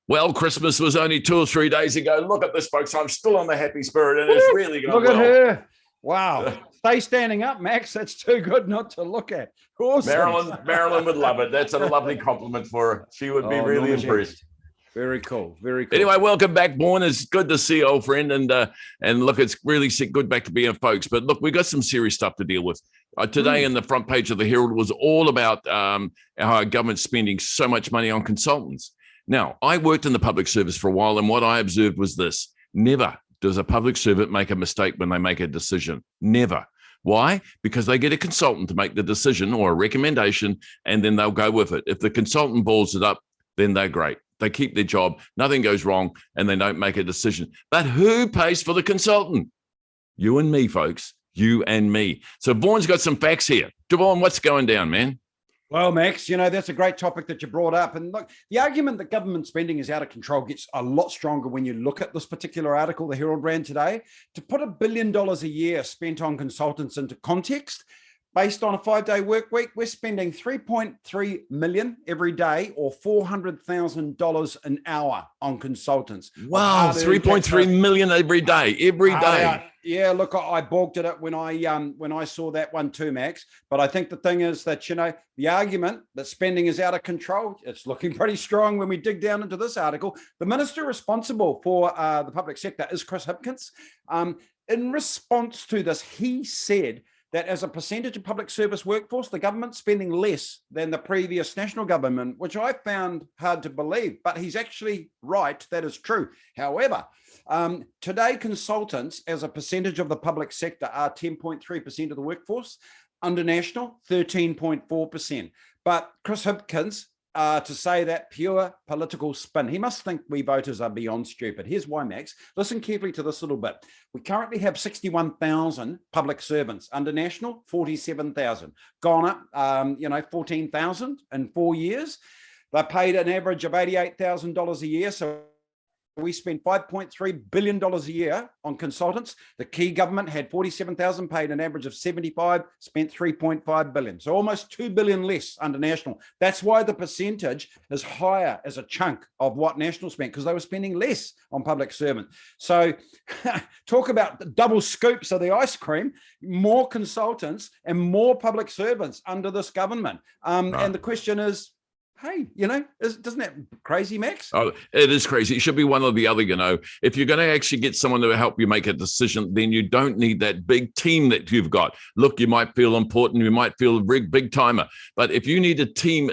Well, Christmas was only 2 or 3 days ago. Look at this, folks. I'm still on the happy spirit, and it's really going well. Look at her. Wow. Stay standing up, Max. That's too good not to look at. Awesome. Marilyn would love it. That's a lovely compliment for her. She would be really impressed. Very cool. Very cool. Anyway, welcome back, Bourne. It's good to see you, old friend. And look, it's really good back to being folks. But look, we've got some serious stuff to deal with. Today in the front page of the Herald was all about how our government's spending so much money on consultants. Now, I worked in the public service for a while, and what I observed was this. Never does a public servant make a mistake when they make a decision. Never. Why? Because they get a consultant to make the decision or a recommendation, and then they'll go with it. If the consultant balls it up, then they're great. They keep their job, nothing goes wrong, and they don't make a decision. But who pays for the consultant? You and me, folks. You and me. So Vaughan's got some facts here. Vaughan, what's going down, man? Well, Max, that's a great topic that you brought up. And look, the argument that government spending is out of control gets a lot stronger when you look at this particular article the Herald ran today. To put $1 billion a year spent on consultants into context, based on a 5-day work week, we're spending $3.3 million every day, or $400,000 an hour on consultants. Wow, $3.3 million every day, every day. Yeah, look, I balked at it when I saw that one too, Max. But I think the thing is that, the argument that spending is out of control, it's looking pretty strong when we dig down into this article. The minister responsible for the public sector is Chris Hipkins. In response to this, he said that as a percentage of public service workforce, the government's spending less than the previous national government, which I found hard to believe, but he's actually right. That is true. However, today consultants as a percentage of the public sector are 10.3% of the workforce, under national 13.4%. But Chris Hipkins, to say that pure political spin. He must think we voters are beyond stupid. Here's why, Max. Listen carefully to this little bit. We currently have 61,000 public servants. Under national, 47,000. Gone up, 14,000 in 4 years. They're paid an average of $88,000 a year. So we spend $5.3 billion a year on consultants. The key government had 47,000, paid an average of 75, spent 3.5 billion. So almost 2 billion less under national. That's why the percentage is higher as a chunk of what national spent, because they were spending less on public servant. So talk about the double scoops of the ice cream, more consultants and more public servants under this government. Right. And the question is, hey, doesn't that crazy, Max? Oh, it is crazy. It should be one or the other, If you're going to actually get someone to help you make a decision, then you don't need that big team that you've got. Look, you might feel important. You might feel a big timer. But if you need a team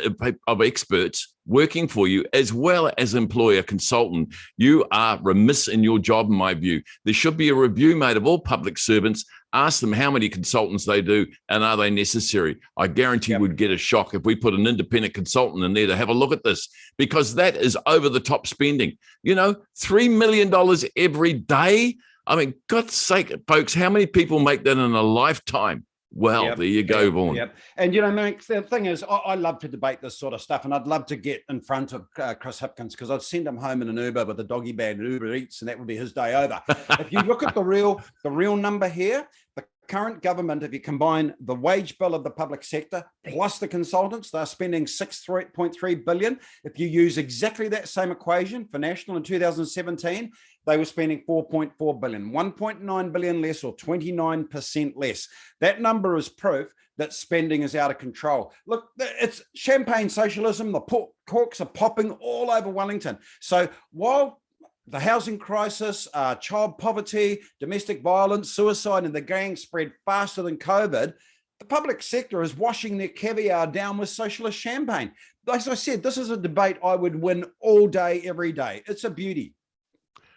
of experts working for you, as well as employer consultant, you are remiss in your job, in my view. There should be a review made of all public servants. Ask them how many consultants they do and are they necessary. I guarantee we'd get a shock if we put an independent consultant in there to have a look at this, because that is over the top spending. $3 million every day. I mean, God's sake, folks, how many people make that in a lifetime? Well, there you go, Vaughan. Yep. And, Max, the thing is, I love to debate this sort of stuff, and I'd love to get in front of Chris Hipkins, because I'd send him home in an Uber with a doggy bag and Uber Eats, and that would be his day over. If you look at the real number here, the current government, if you combine the wage bill of the public sector plus the consultants, they're spending $6.3 billion. If you use exactly that same equation for national in 2017, they were spending $4.4 billion, $1.9 billion less, or 29% less. That number is proof that spending is out of control. Look, it's champagne socialism. The corks are popping all over Wellington. So while the housing crisis, child poverty, domestic violence, suicide, and the gang spread faster than COVID, the public sector is washing their caviar down with socialist champagne. As I said, this is a debate I would win all day, every day. It's a beauty.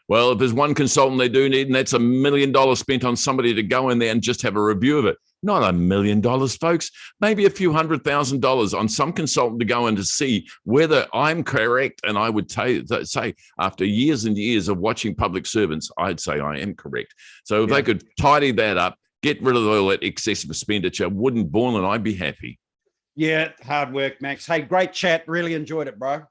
Well, if there's one consultant they do need, and that's $1 million spent on somebody to go in there and just have a review of it. Not $1 million, folks. Maybe a few $100,000 on some consultant to go in to see whether I'm correct. And I would say, after years and years of watching public servants, I'd say I am correct. So if they could tidy that up, get rid of all that excessive expenditure, wouldn't Vaughan and I'd be happy. Yeah, hard work, Max. Hey, great chat. Really enjoyed it, bro.